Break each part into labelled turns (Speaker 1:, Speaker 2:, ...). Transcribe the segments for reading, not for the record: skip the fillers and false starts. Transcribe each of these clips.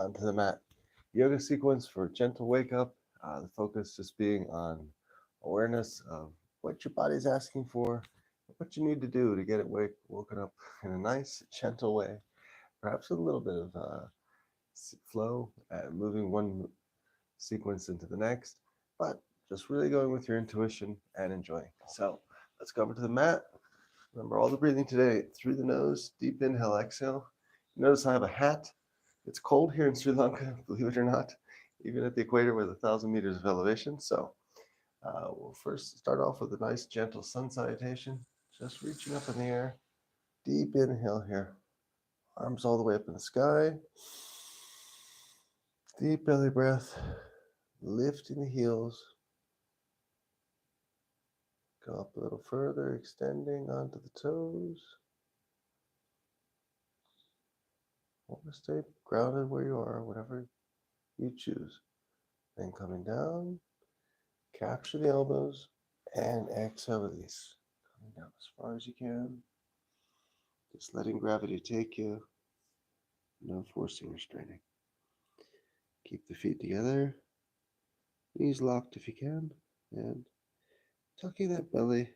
Speaker 1: onto the mat. Yoga sequence for gentle wake up. The focus just being on awareness of what your body's asking for, what you need to do to get it woken up in a nice, gentle way. Perhaps with a little bit of flow, moving one sequence into the next, but just really going with your intuition and enjoying. So let's go over to the mat. Remember all the breathing today through the nose, deep inhale, exhale. Notice I have a hat. It's cold here in Sri Lanka, believe it or not, even at the equator with 1,000 meters of elevation. So we'll first start off with a nice gentle sun salutation, just reaching up in the air. Deep inhale here, arms all the way up in the sky. Deep belly breath, lifting the heels. Go up a little further, extending onto the toes. Or stay grounded where you are, whatever you choose. Then coming down, capture the elbows, and exhale, release. Coming down as far as you can. Just letting gravity take you. No forcing or straining. Keep the feet together. Knees locked if you can. And tucking that belly.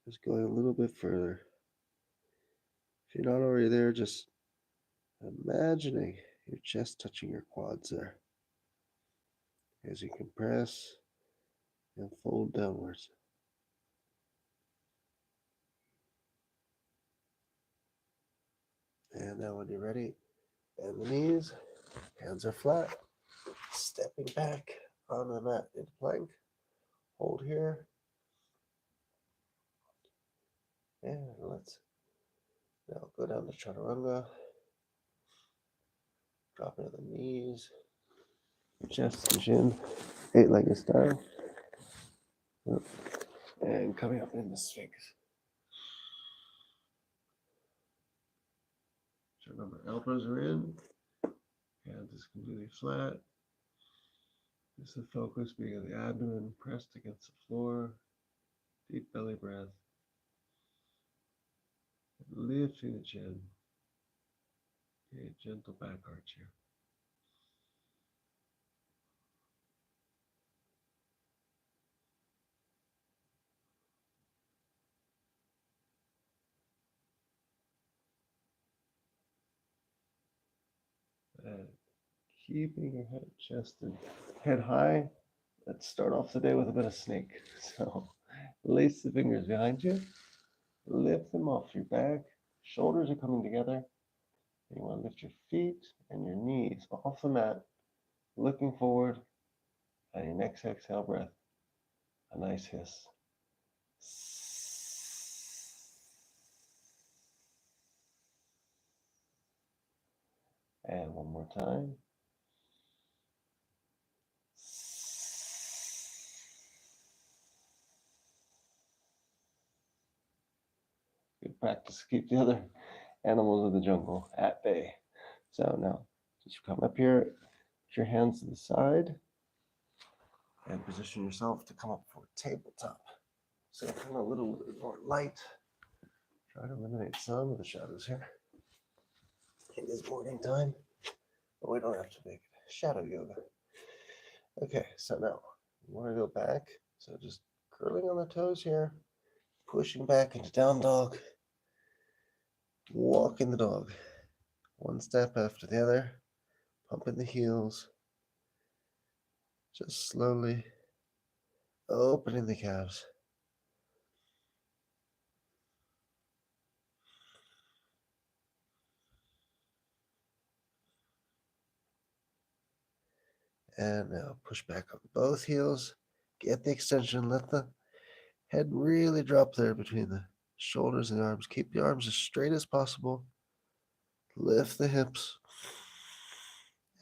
Speaker 1: Just going a little bit further. If you're not already there, just imagining your chest touching your quads there. As you compress and fold downwards. And now when you're ready, bend the knees, hands are flat, stepping back on the mat into plank. Hold here. And let's now go down to chaturanga. Drop into the knees, chest and chin, eight-legged style. And coming up into Sphinx. So remember, elbows are in, hands is completely flat. Just the focus being on the abdomen pressed against the floor. Deep belly breath. Lifting the chin. A gentle back arch here. And keeping your head, chest, and head high. Let's start off the day with a bit of snake. So lace the fingers behind you. Lift them off your back. Shoulders are coming together. You want to lift your feet and your knees off the mat, looking forward. And your next exhale breath, a nice hiss. And one more time. Good practice. Keep the other animals of the jungle at bay. So now, just come up here, put your hands to the side, and position yourself to come up for tabletop. So come a little bit more light. Try to eliminate some of the shadows here. It is morning time, but we don't have to make it shadow yoga. Okay, so now you want to go back. So just curling on the toes here, pushing back into down dog, walking the dog. One step after the other, pumping the heels, just slowly opening the calves. And now push back on both heels, get the extension, let the head really drop there between the shoulders and the arms. Keep the arms as straight as possible. Lift the hips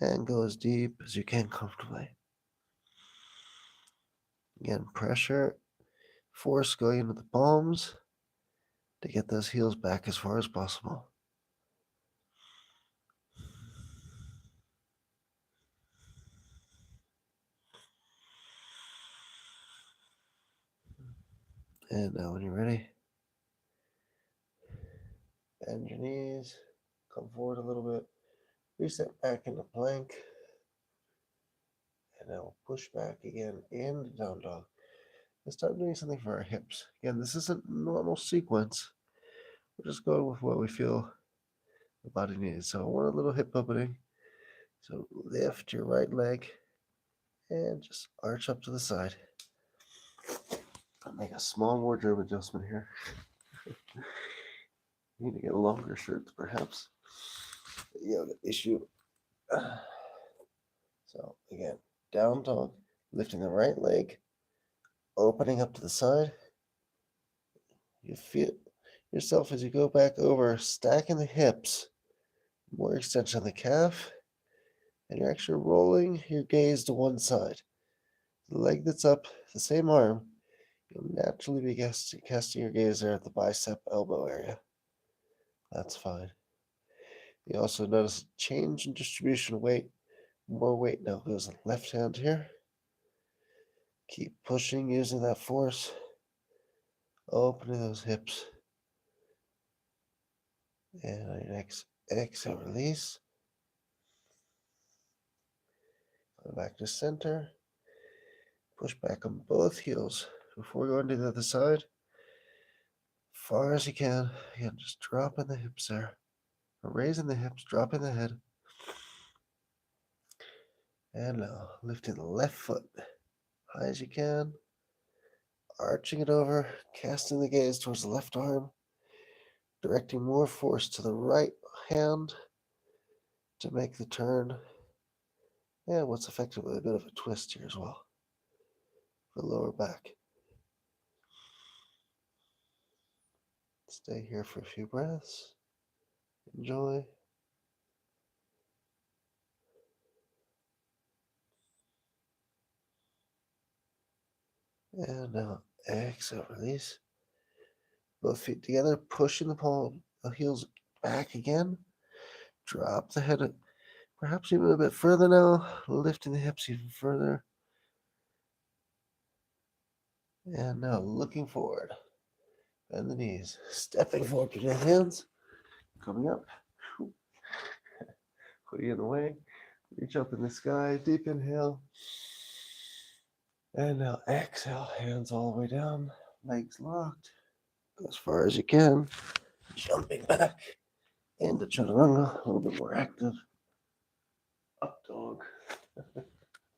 Speaker 1: and go as deep as you can comfortably. Again, pressure, force going into the palms to get those heels back as far as possible. And now when you're ready, bend your knees, come forward a little bit, Reset back into plank. And now push back again into down dog. And start doing something for our hips. Again, this isn't normal sequence. We're just going with what we feel the body needs. So I want a little hip opening. So lift your right leg and just arch up to the side. I'll make a small wardrobe adjustment here. Need to get longer shirts, perhaps. Yoga issue. So again, down dog, lifting the right leg, opening up to the side. You feel yourself as you go back over, stacking the hips, more extension of the calf, and you're actually rolling your gaze to one side. The leg that's up, the same arm, you'll naturally be casting your gaze there at the bicep elbow area. That's fine. You also notice a change in distribution of weight. More weight now goes in the left hand here. Keep pushing using that force. Opening those hips. And on your next exhale, release. Go back to center. Push back on both heels before going to the other side. Far as you can. Again, just dropping the hips there. Raising the hips, dropping the head. And now lifting the left foot high as you can. Arching it over, casting the gaze towards the left arm. Directing more force to the right hand to make the turn. And what's effectively a bit of a twist here as well. For the lower back. Stay here for a few breaths. Enjoy. And now exhale, release. Both feet together, pushing the heels back again. Drop the head perhaps even a bit further now, lifting the hips even further. And now looking forward. Bend the knees, stepping forward with your hands, coming up. Hoodie in the way, reach up in the sky, deep inhale. And now exhale, hands all the way down, legs locked. Go as far as you can, jumping back into chaturanga, a little bit more active. Up dog.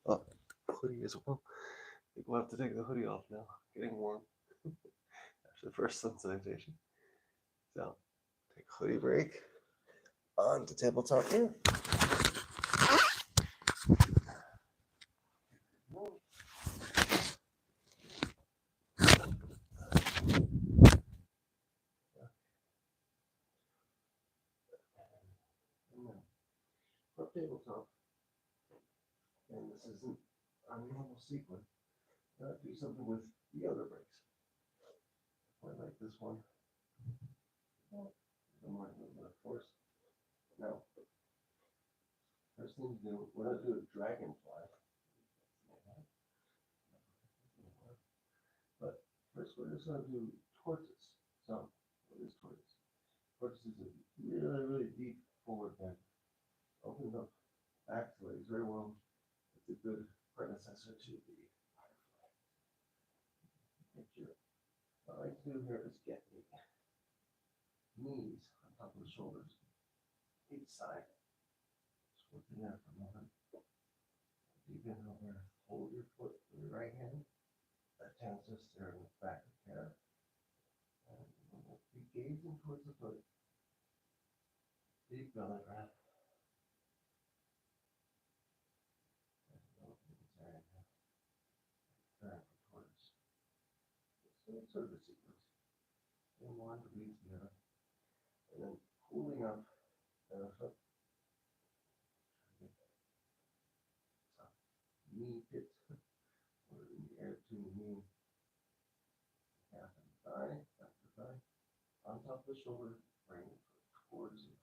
Speaker 1: Up, hoodie as well. I think we'll have to take the hoodie off now, getting warm. After the first sun salutation. So, take a hoodie break. On to tabletop here. Up tabletop. And this isn't our normal sequence. Do something with the other breaks. I like this one. I'm more of force. Now, first thing to do, we're going to do a dragonfly. But first, we're just going to do tortoise. So, what is tortoise? Tortoise is a really, really deep forward bend. Opens up back to legs very well. It's a good predecessor to the butterfly. Picture. What I like to do here is get the knees on top of the shoulders, each side. Just work in there for a moment. Deep inhale here. Hold your foot with your right hand. Left hand just there in the back of the calf. And we'll be gazing towards the foot. Deep belly breath. Sort of a sequence. And one leads the other. And then pulling up the foot. Knee pit. Or in the air between the knee. Calf and thigh. Back to thigh. On top of the shoulder. Bring the foot towards you.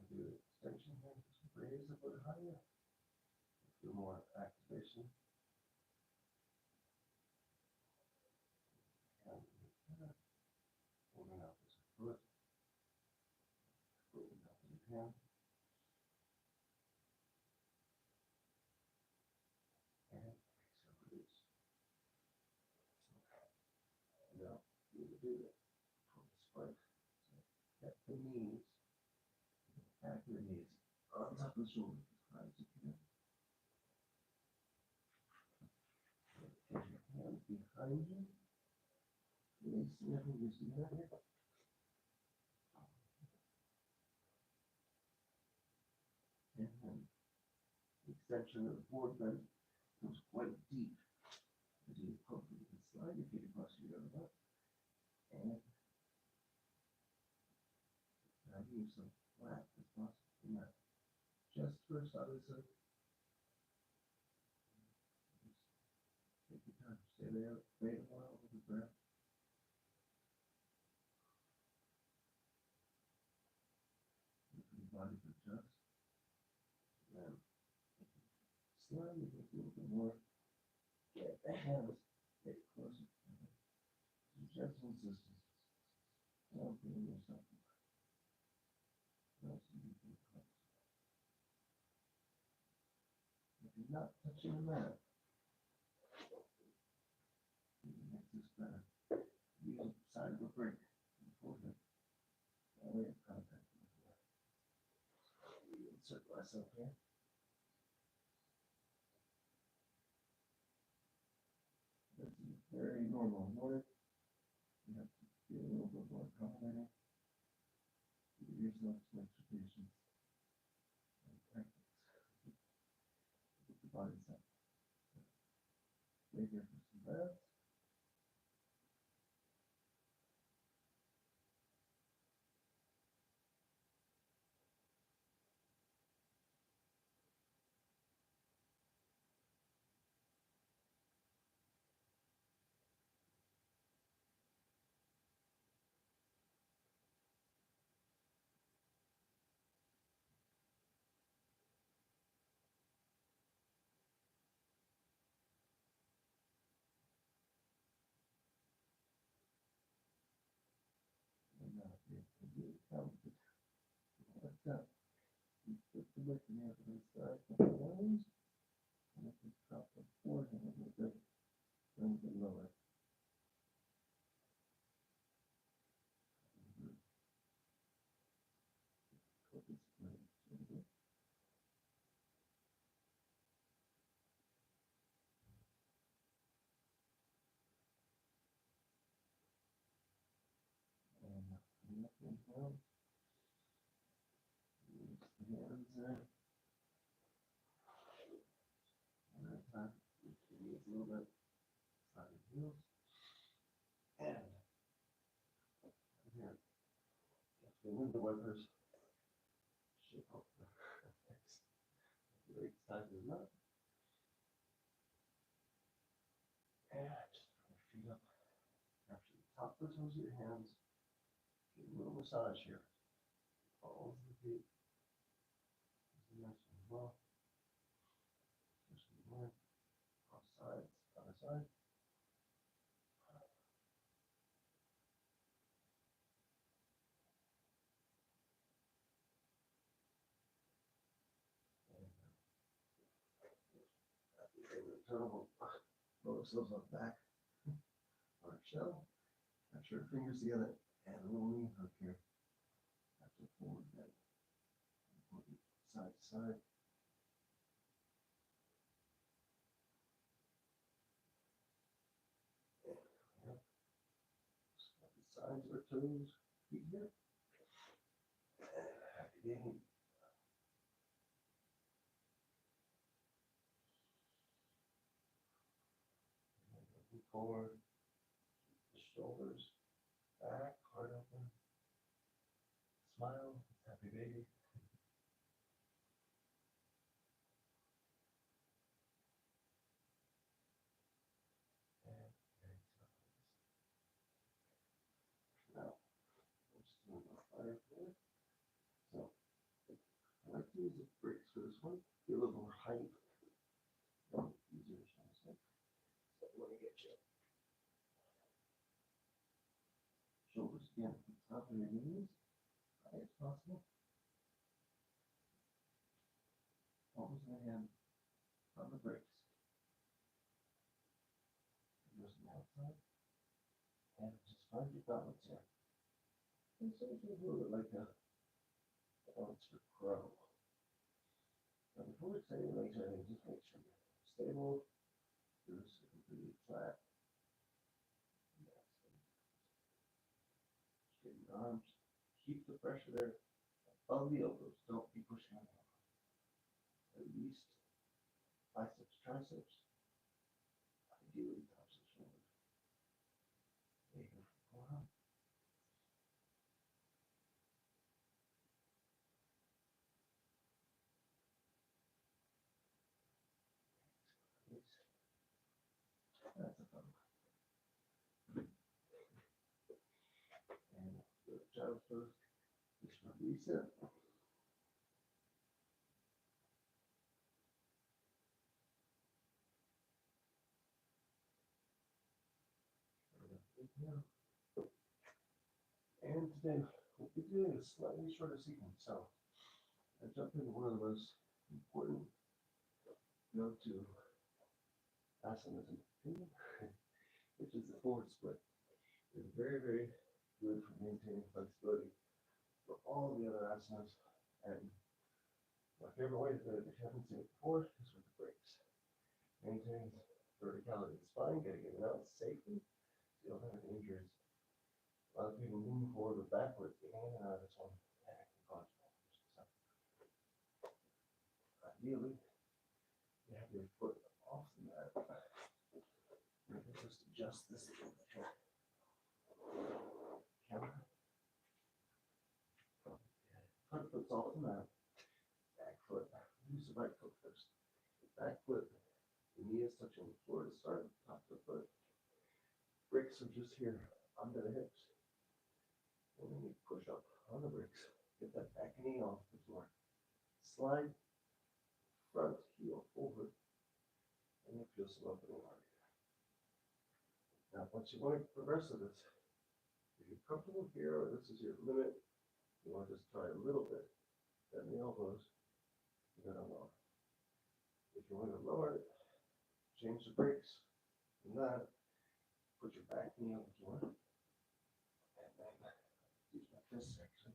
Speaker 1: Do the extension here. Just raise the foot higher. Do more activation. Holding up his foot. Holding up his hand. do that. Pull the spike. So get the knees, back of the knees, on top of the shoulders as high as you can. Take your hands behind you. Release your fingers behind you. And then the extension of the forward bend goes quite deep. As you hopefully can slide your feet across your other butt. And now you so flat as possible in that chest first, obviously. Take your time. Stay there. Wait a while with the breath. Wait for your body to adjust. Then slide your hips a little bit more. Get the hands get closer. Just consistency. Don't feel yourself. Nice and deep and close. If you're not touching the mat, you can make this better. Use the side of a brick in the forehead. That way of contact with the floor. Insert myself here. This is very normal work. You have to be a little bit more accommodating. Give yourself some extra patience and practice. Get the body set. Stay here for some breaths. And now, if you do count it like that, you put the weight in the other side of the nose, and if you drop the forehead a little bit, bring it lower. Focus right shoulder. And come up and down. Release the hands there. One at a time. Lift your knees a little bit. Slide your heels. And here. Get the window wipers. Shake off the legs tight as not. And just throw your feet up. Capture the top of the toes of your hands. Get a little massage here. All of the feet. Nice and well. Especially one. Cross sides, other side. Turtle. Roll ourselves up back. Our shell. Capture our fingers together. And a little knee hook here. After forward bend. Side to side. Sides of our toes, feet here. Happy day. Looking forward, the shoulders back, heart open. Smile, happy baby. And now, I'm just doing my fire here. So, I like to use the brakes for this one. Get a little more height. Easier, shall I say. So, I want to get you. Shoulders again at the top of your knees, high as possible. Palms in the hand on the brakes. Fingers on the outside. And just find your balance here. And so it's a little bit like a balance for crow. Now before we say your legs or anything, just make sure you're stable, you're completely flat. Straighten your arms. Keep the pressure there above the elbows. Don't be pushing on the elbows. At least biceps, triceps, ideally tops of shoulders. There you go from forearm. That's a fun one. And the child's pose. Just release it. And today we'll be doing a slightly shorter sequence. So I jump into one of the most important go-to asanas in my opinion, which is the forward split. It's very, very good for maintaining flexibility for all the other asanas. And my favorite way to do it, if you haven't seen it before, is with the breaks. Maintains verticality of the spine, getting in and out safely, so you don't have any injuries. A lot of people moving forward or backwards, getting in and out of this one, and it can cause problems. So, ideally, you have your foot off the mat. Maybe just adjust this a little bit here. Counter. Front foot's off the mat. Back foot. Use the right foot first. Back foot. The knee is touching the floor to start. Top of the foot. Bricks are just here under the hips. And then you push up on the bricks. Get that back knee off the floor. Slide front heel forward. And you feel some opening already. Now, once you want to progress with this, if you're comfortable here or this is your limit, you want to just try a little bit. Bend the elbows. You're going to lower. If you want to lower it, change the brakes from that. Put your back knee on the floor. And then use my fist section.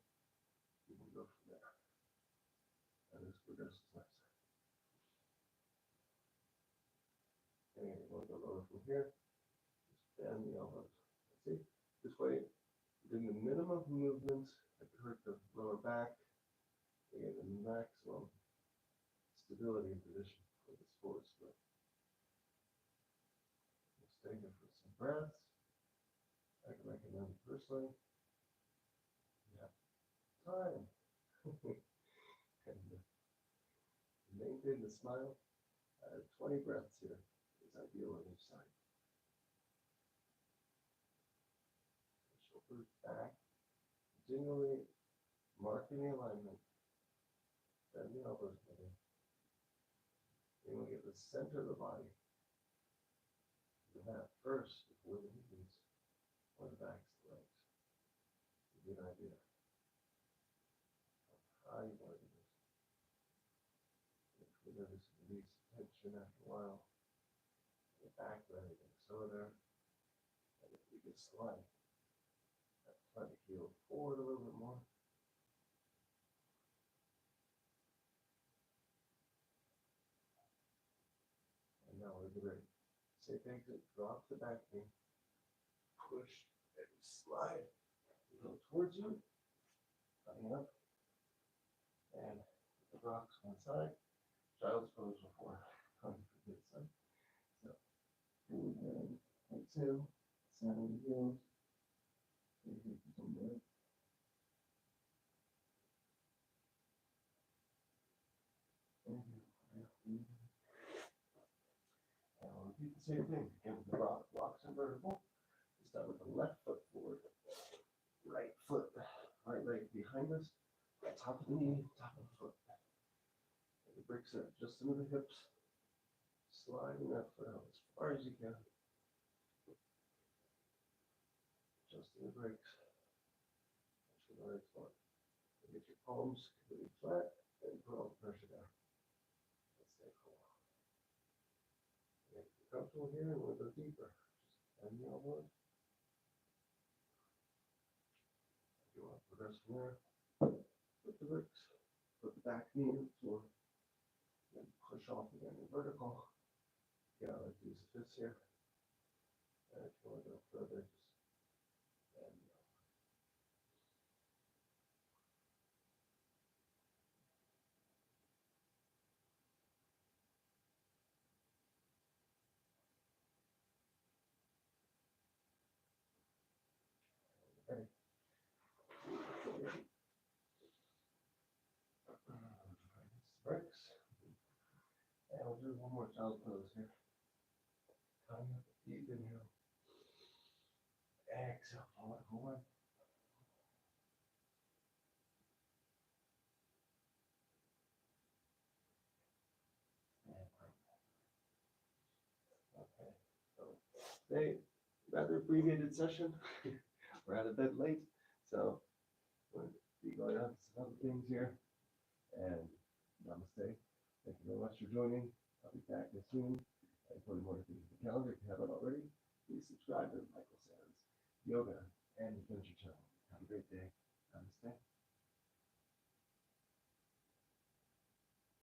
Speaker 1: You can go from there. And this progresses nice. And again, you want to go lower from here. Just bend the elbows. See? This way, doing the minimum movements that could hurt the lower back. Again, the maximum stability in position for this forward split. We'll stay here for some breaths. I can recommend personally. You have time. And maintain the smile. 20 breaths here is ideal on each side. Shoulders back. Continually marking the alignment. Bend the elbows together. Then we'll get the center of the body. Do that first before the knees or the backs of the legs. Give you an idea of how you want to do this. If you notice release tension after a while, the back leg and so there, and if you can slide, try to heel forward a little bit more. And now we're ready. Safe exit, drop the back knee, push and slide. Go towards you, coming up, and the rocks one side. Child's pose before coming to this side. So, here we go. Exhale, side on the heels. Inhale for some breath. Inhale. And we'll repeat the same thing. Again, with the rocks and vertical. We start with the left foot forward. Right foot, right leg behind us. Top of the knee, top of the foot. And the bricks are just into the hips. Sliding that foot out as far as you can. Adjusting the brakes. Make sure the right spot. Get your palms completely flat and put all the pressure down. Let's stay for a while. And if you're comfortable here, and we'll go deeper. Just bend the elbows. press from there. Put the bricks, put the back knee in the floor, then push off again in vertical. Yeah, like use this here. And if you want to go further, just bend. Ready? Bricks. And we'll do one more child pose here. Coming up deep inhale. Exhale, forward, forward. And right. Okay. So today, rather abbreviated session. We're at a bit late, so we'll be going on to some other things here. And namaste. Thank you very much for joining. I'll be back as soon. And put more things in the calendar if you haven't already. Please subscribe to Michael Sands Yoga.